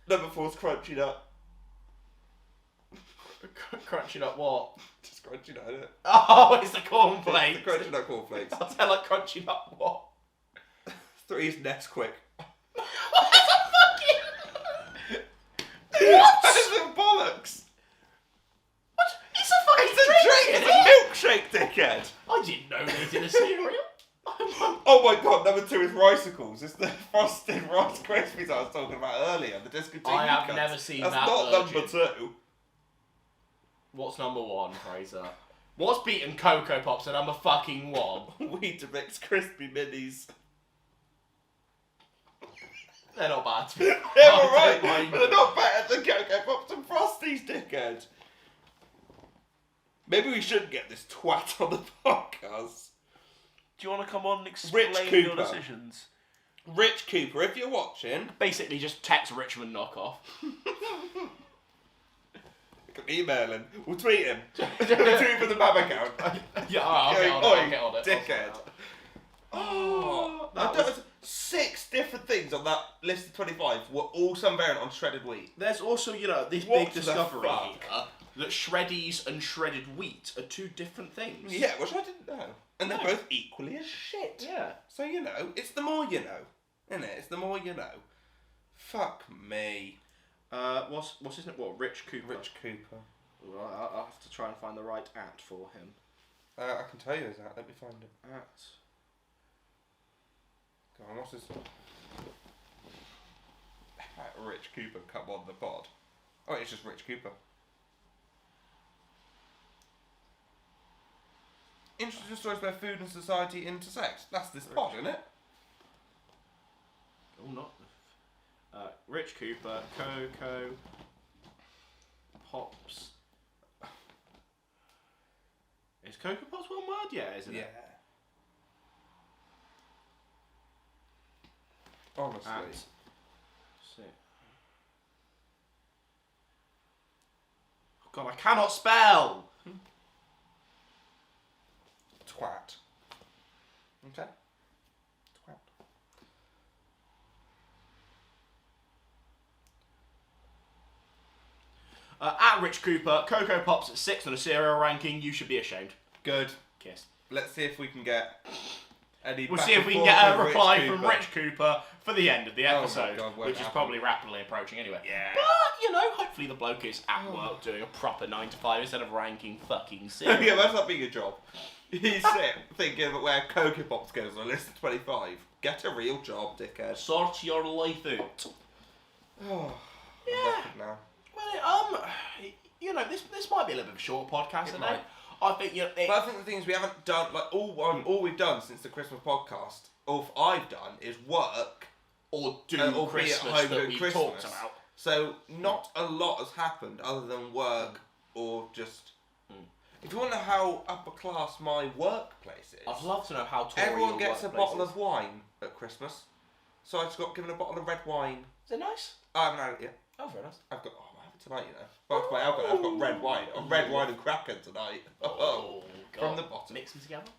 Number 4 is Crunchy Nut. Crunchy Nut what? Just Crunchy Nut, isn't it? Oh, it's the cornflakes. It's the Crunchy Nut cornflakes. I'll tell like Crunchy Nut what? 3 is Nesquik. What the fucking... That isn't bollocks. What? It's a fucking It's a milkshake, dickhead. I didn't know they did a cereal. Oh my god, number 2 is Ricicles. It's the frosted Rice Krispies I was talking about earlier. The discontinued I have cuts. never seen That's that not version. number 2. What's number 1, Fraser? What's beaten Cocoa Pops at number fucking 1? Weetabix Crispy Minis. They're not bad. They're I alright, don't mind but they're them. not better than Cocoa Pops and Frosties, dickhead. Maybe we shouldn't get this twat on the podcast. Do you want to come on and explain your decisions? Rich Cooper, if you're watching... Basically just text Richmond knockoff. Email him. We'll tweet him. We'll tweet him for the Mab account. Yeah, I'll get on it. Dickhead. That That was 6 different things on that list of 25 were all some variant on shredded wheat. There's also, this What big the discovery fuck? here that shreddies and shredded wheat are 2 different things. Yeah, which I didn't know. And they're No. both equally as shit. Yeah. So, it's the more you know. Isn't it? It's the more you know. Fuck me. What's his name? What, Rich Cooper? Rich Cooper. Well, I'll have to try and find the right @ for him. I can tell you his at. Let me find it. @ Go on, what's his... Rich Cooper come on the pod. Oh, it's just Rich Cooper. Interesting stories where food and society intersect. That's this pod, isn't it? Oh, not. Rich Cooper, Cocoa Pops. Is Cocoa Pops one word? Yeah, isn't it? Honestly. God, I cannot spell! Twat. Okay. Twat. At Rich Cooper, Cocoa Pops at 6th on a cereal ranking. You should be ashamed. Good. Kiss. Let's see if we can get any. We'll back see if and we can forth get a with reply Rich from Cooper. Rich Cooper for the end of the Oh my episode, God, won't which is happen. probably rapidly approaching anyway. Yeah. But, hopefully the bloke is at work doing a proper 9 to 5 instead of ranking fucking Yeah, cereal. that's not being a job. He's thinking about where Cocoa Pops goes on a list of 25. Get a real job, dickhead. Sort your life out. Oh, Yeah. now. Well, this might be a little bit of a short podcast It today. might. I think, But I think the thing is we haven't done, all we've done since the Christmas podcast, all I've done is work or do Or be at Christmas home that doing we've Christmas. talked about. So not a lot has happened other than work or just. If you want to know how upper class my workplace is, I'd love to know how Tory everyone your gets a workplace bottle is. of wine at Christmas. So I just got given a bottle of red wine. Is it nice? I haven't had it yet. Oh, very nice. I've got. I'm having tonight, you know. Well, my alcohol, I've got red wine. Red wine and cracker tonight. Oh, God. From the bottom. Mix them together.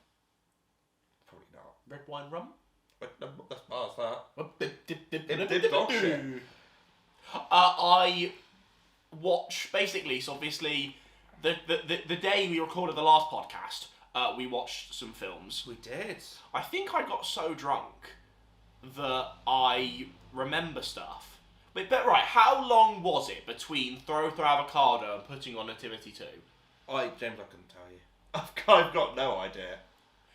Probably not. Red wine rum. That's bars that. Dip, dog shit. I watch basically. So obviously, the day we recorded the last podcast, we watched some films. We did. I think I got so drunk that I remember stuff. But right, how long was it between Throw Avocado and putting on Nativity 2? James, I couldn't tell you. I've got no idea.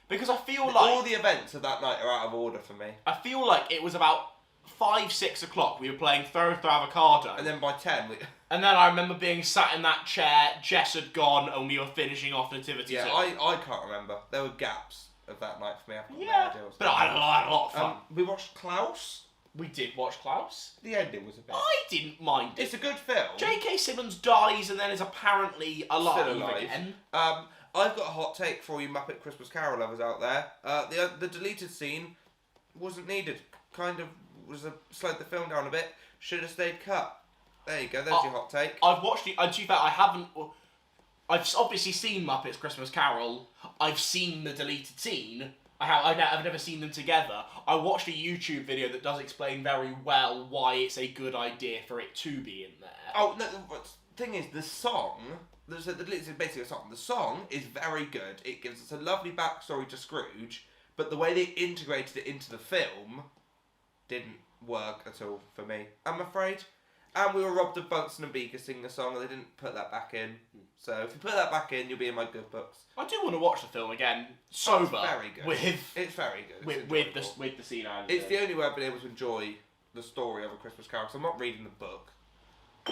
Because I feel like all the events of that night are out of order for me. I feel like it was about 5-6 o'clock. We were playing Throw Avocado, And then by 10, and then I remember being sat in that chair. Jess had gone, and we were finishing off Nativity 2. I can't remember. There were gaps of that night for me. I've got no idea what's but I had a lot of fun. We watched Klaus. We did watch Klaus. The ending was a bit. I didn't mind it. It's a good film. J.K. Simmons dies and then is apparently alive, Still alive. again. I've got a hot take for you Muppet Christmas Carol lovers out there. The deleted scene wasn't needed. Kind of slowed the film down a bit. Should have stayed cut. There you go. There's your hot take. I've watched it. To be fair, I haven't. I've obviously seen Muppets Christmas Carol. I've seen the deleted scene. I've never seen them together. I watched a YouTube video that does explain very well why it's a good idea for it to be in there. Oh no! The thing is, the song. It's basically a song. The song is very good. It gives us a lovely backstory to Scrooge, but the way they integrated it into the film didn't work at all for me, I'm afraid. And we were robbed of Bunsen and Beaker singing a song, and they didn't put that back in. So if you put that back in, you'll be in my good books. I do want to watch the film again, sober. It's very good. It's very good. With the scene. It's the only way I've been able to enjoy the story of A Christmas Carol. So I'm not reading the book.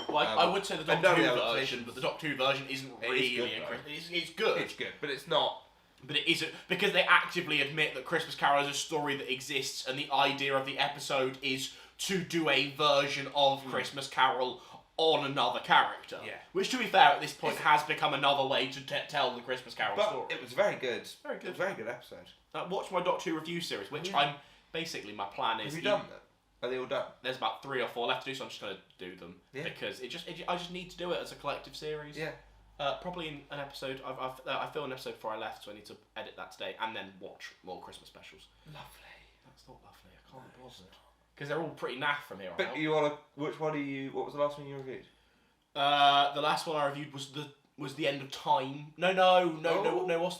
Well, I would say the Doctor Who version, but the Doctor Who version isn't really good, a Christmas. It's good. It's good, but it's not. But it isn't, because they actively admit that Christmas Carol is a story that exists, and the idea of the episode is to do a version of Christmas Carol on another character. Yeah. Which, to be fair, at this point has become another way to tell the Christmas Carol story. It was very good. Very good. It was a very good episode. Watch my Doctor Who review series, which I'm basically, my plan is... Have you done that? Are they all done? There's about 3 or 4 left to do, so I'm just going to do them. Yeah. Because I just need to do it as a collective series. Yeah. Probably in an episode. I filmed an episode before I left, so I need to edit that today and then watch more Christmas specials. Lovely. That's not lovely. I can't be bothered. Because they're all pretty naff from here on But out. you want to? Which one are you? What was the last one you reviewed? The last one I reviewed was the End of Time. No. What's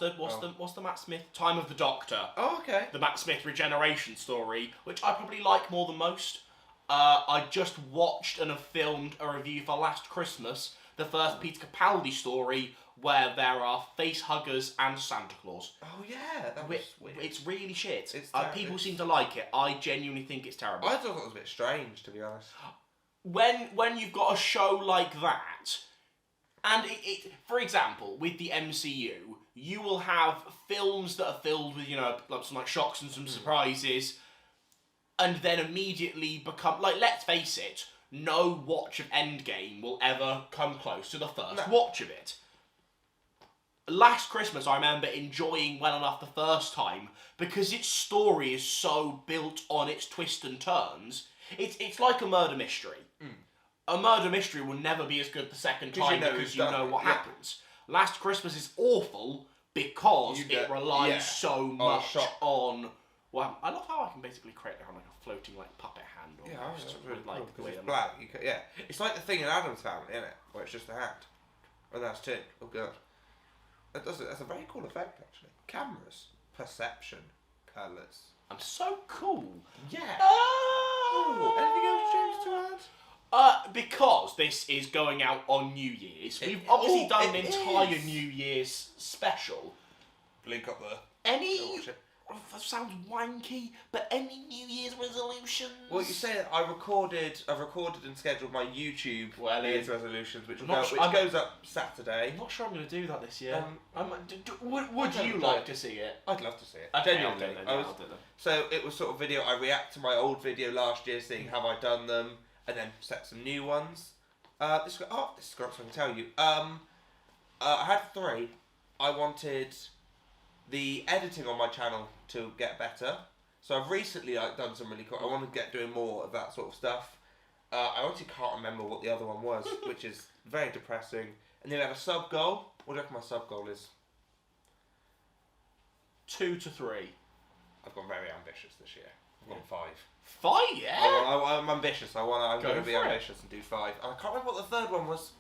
the Matt Smith Time of the Doctor? Oh, okay. The Matt Smith regeneration story, which I probably like more than most. I just watched and have filmed a review for Last Christmas, the first Peter Capaldi story, where there are face huggers and Santa Claus. Oh yeah, that was weird. It's really shit. It's people seem to like it. I genuinely think it's terrible. I thought it was a bit strange, to be honest. When you've got a show like that, and it for example, with the MCU, you will have films that are filled with, some like shocks and some surprises, and then immediately become, like, let's face it, no watch of Endgame will ever come close to the first watch of it. Last Christmas, I remember enjoying well enough the first time, because its story is so built on its twists and turns. It's like a murder mystery. A murder mystery will never be as good the second time because you know what happens. Last Christmas is awful because it relies so much on... Well, I love how I can basically create like a floating puppet hand. Almost, really with, like, the way it's I'm- black. It's like the thing in Adam's Family, isn't it? Where it's just a hand. Oh, that's two. Oh god. That's a very cool effect, actually. Cameras, perception, colours. I'm so cool. Yeah. Oh! Anything else, James, to add? Because this is going out on New Year's, we've obviously done an entire New Year's special. Link up there. Any Go watch it. that sounds wanky, but any New Year's resolutions? Well, you say that I've recorded and scheduled my YouTube New Year's resolutions, which goes up Saturday. I'm not sure I'm going to do that this year. Would I you don't like know. to see it? I'd love to see it. Okay, Genuinely. I'll do them. So it was sort of video. I react to my old video last year, seeing have I done them, and then set some new ones. This is great, so I can tell you. I had 3. I wanted the editing on my channel to get better. So I've recently done some really cool. I want to get doing more of that sort of stuff. I honestly can't remember what the other one was, which is very depressing. And then I have a sub goal. What do you reckon my sub goal is? 2 to 3. I've gone very ambitious this year. I've gone 5. 5, yeah? I'm ambitious. I'm going to be ambitious and do 5. And I can't remember what the third one was.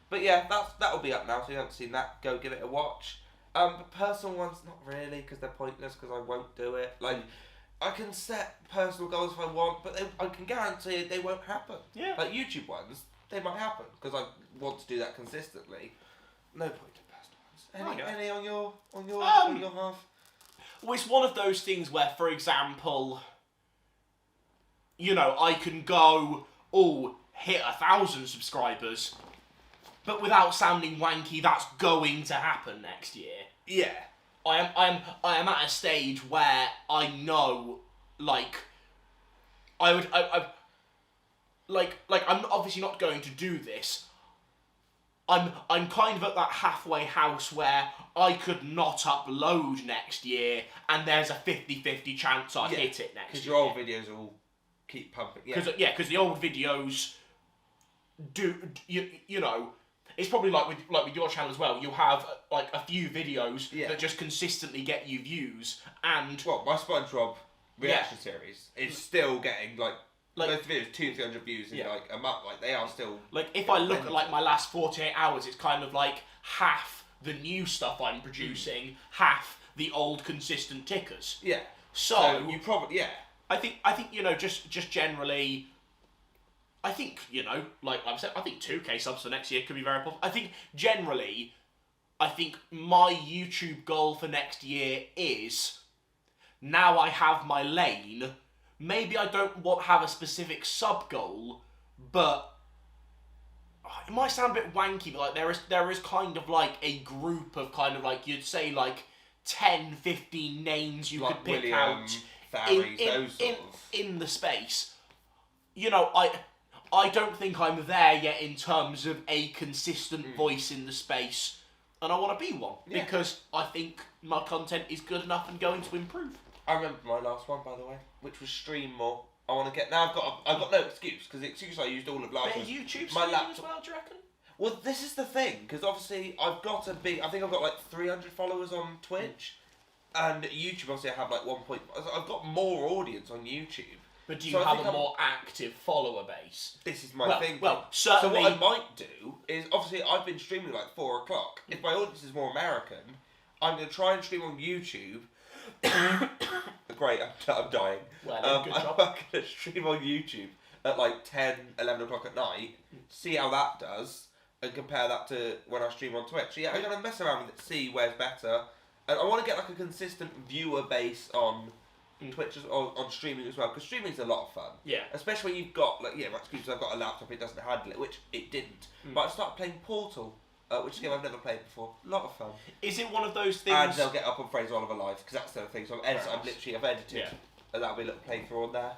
But yeah, that'll be up now. So if you haven't seen that, go give it a watch. But personal ones, not really, because they're pointless, because I won't do it. Like, I can set personal goals if I want, but I can guarantee they won't happen. Yeah. Like YouTube ones, they might happen, because I want to do that consistently. No point in personal ones. Any on your half? Well, it's one of those things where, for example, you know, I can go, hit 1,000 subscribers, but without sounding wanky, that's going to happen next year. Yeah. I am at a stage where I know, like, I'm obviously not going to do this. I'm kind of at that halfway house where I could not upload next year, and there's a 50-50 chance I hit it next year. Because your old videos will keep pumping. Because the old videos do you know. It's probably like with your channel as well. You'll have like a few videos that just consistently get you views, and my SpongeBob reaction series is still getting like those videos 200-300 views in like a month. Like they are still if I look at like my last 48 hours, it's kind of like half the new stuff I'm producing, half the old consistent tickers. Yeah. So you probably I think you know just generally. I think, you know, like I've said, I think 2K subs for next year could be very possible. I think, generally, my YouTube goal for next year is, now I have my lane, maybe I don't have a specific sub goal, but it might sound a bit wanky, but like there is kind of like a group of kind of like, you'd say like 10, 15 names you could pick out in the space. You know, I don't think I'm there yet in terms of a consistent voice in the space, and I want to be one because I think my content is good enough and going to improve. I remember my last one, by the way, which was stream more. I want to get now. I've got no excuse, because the excuse I used all of last year. YouTube my laptop as well, do you reckon? Well, this is the thing, because obviously I've got a big. I think I've got like 300 followers on Twitch, and YouTube obviously I have like 1. I've got more audience on YouTube. But do you have a more active follower base? This is my thing. Well, certainly. So what I might do is, obviously, I've been streaming like 4 o'clock. If my audience is more American, I'm going to try and stream on YouTube. Great, I'm dying. Well, good job. I'm going to stream on YouTube at like 10, 11 o'clock at night, see how that does, and compare that to when I stream on Twitch. So yeah, I'm going to mess around with it, see where's better. And I want to get like a consistent viewer base on Twitch on streaming as well, because streaming is a lot of fun. Yeah. Especially when you've got like because I've got a laptop, it doesn't handle it, which it didn't. But I started playing Portal, which is a game I've never played before. A lot of fun. Is it one of those things? And they'll get up on Fraser Oliver Live, because that's the other thing. So I've edited, and that'll be a little playthrough on there.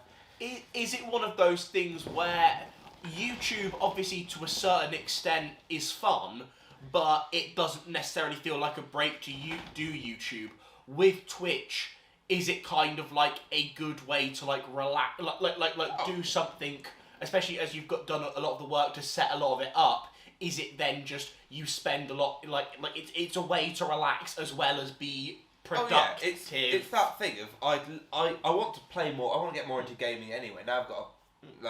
Is it one of those things where YouTube, obviously to a certain extent, is fun, but it doesn't necessarily feel like a break to do YouTube? With Twitch, is it kind of like a good way to like relax, do something, especially as you've done a lot of the work to set a lot of it up? Is it then just you spend a lot it's a way to relax as well as be productive? It's that thing of I want to play more. I want to get more into gaming anyway. Now I've got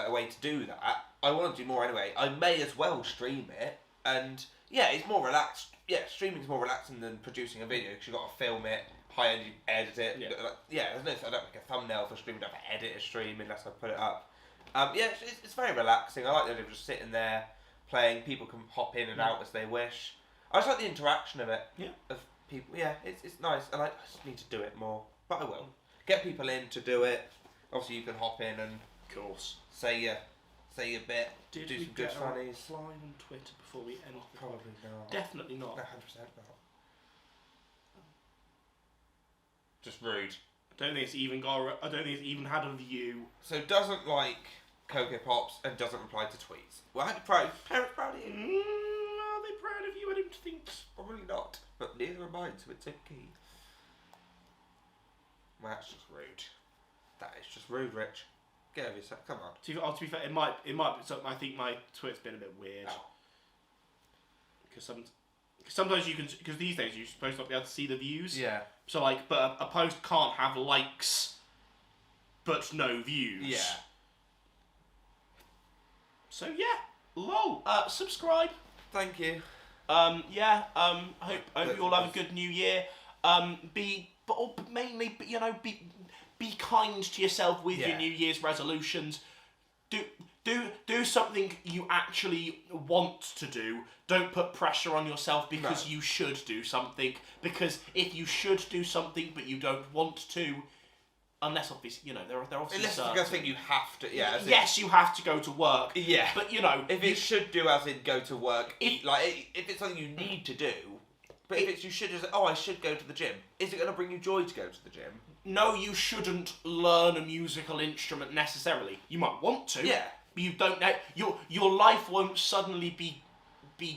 a way to do that. I want to do more anyway. I may as well stream it, and it's more relaxed. Yeah, streaming's more relaxing than producing a video, because you've got to film it, high-end, you edit it. There's no. I don't make a thumbnail for streaming. I don't edit a stream unless I put it up. It's very relaxing. I like the idea of just sitting there playing. People can hop in and out as they wish. I just like the interaction of it. Yeah. Of people. Yeah, it's nice, and I just need to do it more. But I will. Get people in to do it. Obviously, you can hop in and Of course. say your bit. Did do we some good get a funnies. reply on Twitter before we end? Probably not. Definitely not. 100% not. Just rude. I don't think it's even had a view. So doesn't like Cocoa Pops and doesn't reply to tweets. Well, parents proud of you. Are they proud of you? I don't think so. Probably not, but neither am I, so it's okay. Well, that's just rude. That is just rude, Rich. Get over yourself. Come on. To be fair, it might be something. I think my Twitter's been a bit weird. Oh. Because sometimes you can, because these days you're supposed to not be able to see the views. Yeah. So like, but a post can't have likes, but no views. Yeah. So yeah, lol. Subscribe. Thank you. Hope you all have a good new year. Mainly, be kind to yourself with your New Year's resolutions. Do something you actually want to do. Don't put pressure on yourself because you should do something. Because if you should do something but you don't want to, unless obviously there are obviously Unless certain... you think you have to, Yes, you have to go to work. Yeah. But if it should do as in go to work, if it's something you need to do, but if it's you should just I should go to the gym. Is it going to bring you joy to go to the gym? No, you shouldn't learn a musical instrument necessarily. You might want to. Yeah. But you don't know. Your life won't suddenly be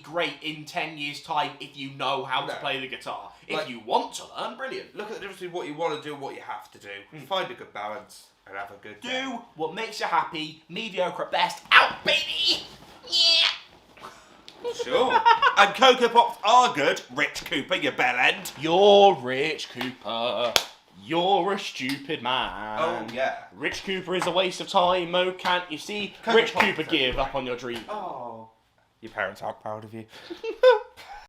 great in 10 years' time if you know how to play the guitar. If you want to learn, brilliant. Look at the difference between what you want to do and what you have to do. Find a good balance and have a good day. Do what makes you happy. Mediocre at best. Out, baby! Yeah! Sure. And Cocoa Pops are good. Rich Cooper, you bellend. You're Rich Cooper. You're a stupid man. Oh, yeah. Rich Cooper is a waste of time, oh, can't you see? Cocoa Rich Pops Cooper, give up on your dream. Oh. Your parents aren't proud of you.